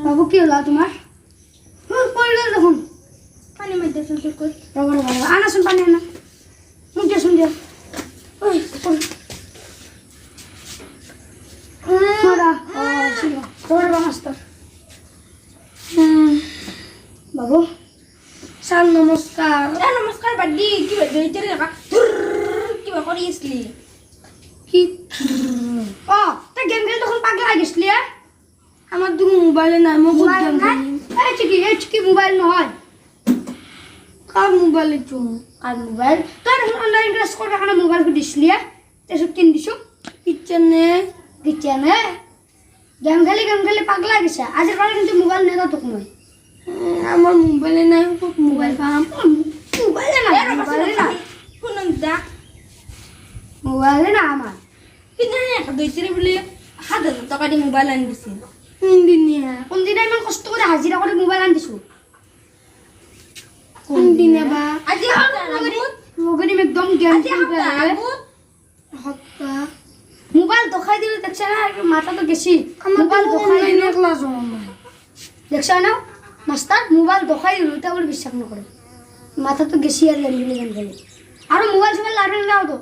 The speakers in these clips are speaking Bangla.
বাবু কি হলো তোমার পড়ে গেল দেখুন পানি মধ্যে শুনতে কই আনাসুন পানি আনা মুখে শুন দিয়া ওই বাবু স্যার নমস্কার নমস্কার বাদি কি হইছে রে কিবা কৰি আসলি কি ও তা গেম খেলে তখন পাগলা গেছলি আমার দুটো মোবাইলে নাই মই বহুত গেম খেলি এই কি মোবাইল নহয় কার মোবাইলে তো আর মোবাইল তোর অনলাইন ক্লাস করার কারণে মোবাইল দিছলি এসব কিন দিছো কিচেনে গেম খেলি পাগলা গেছে আজের পরে কিন্তু মোবাইল নেই তো মই আমার মোবাইলে নাই মোবাইল পাম মোবাইলে না শুনুন দা মোবাইলে না আমার কিন্তু একটা দইছে রে বলে 7,000 টাকা দিয়ে মোবাইল আনি দিছে কোন দিনে ইমান কষ্ট করে হাজিরা করে মোবাইল আন দিছো কোন দিনে বা আজি মগনি একদম গেম হপ্তা মোবাইল দেখাই দিলে দেখছ না মাথা তো গেছি মোবাইল দেখাই দিলে ক্লাস দেখছ না মাস্টার মোবাইল দেখাই দিল এটা বলে বিশ্বাস নকরে মাথা তো গেছি আর গেম খেলে আর মোবাইল সবাই লাগবে না তো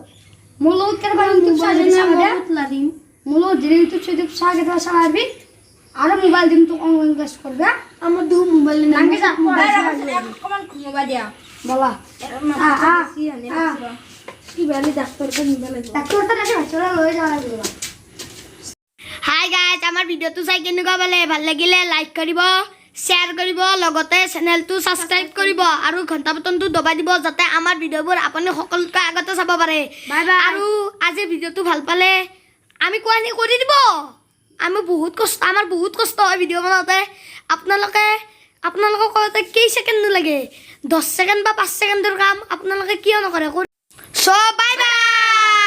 মোলো কেন ভাই ইউটিউব সাজে না বহুত লাদিম মোলো যে ইউটিউব সাজে তো সারাবি আর মোবাইল দিন তো অনলাইন ক্লাস করবে আমার দু মোবাইলে নাই নাঙ্গে যা কমান মোবাইল দিয়া বলা কি বালি ডাক্তার কে নিবা লাগবে ডাক্তারটা দেখে চলা লয়ে যাওয়া লাগবে হাই গাইজ আমাৰ ভিডিঅ'টো চাই কেনেকুৱা পালে ভাল লাগিলে লাইক কৰিব শ্বেয়াৰ কৰিব লগতে চেনেলটো ছাবস্ক্ৰাইব কৰিব আৰু ঘণ্টা বটনটো দবাই দিব যাতে আমাৰ ভিডিঅ'বোৰ আপুনি সকলোতকৈ আগতে চাব পাৰে আৰু আজি ভিডিঅ'টো ভাল পালে আমি কোৱানি কৰি দিব আমাৰ বহুত কষ্ট হয় ভিডিঅ' বনাওঁতে আপোনালোকক কৰোঁতে কেই ছেকেণ্ড লাগে 10 ছেকেণ্ড বা 5 ছেকেণ্ডৰ কাম আপোনালোকে কিয় নকৰে চ' বাই বাই।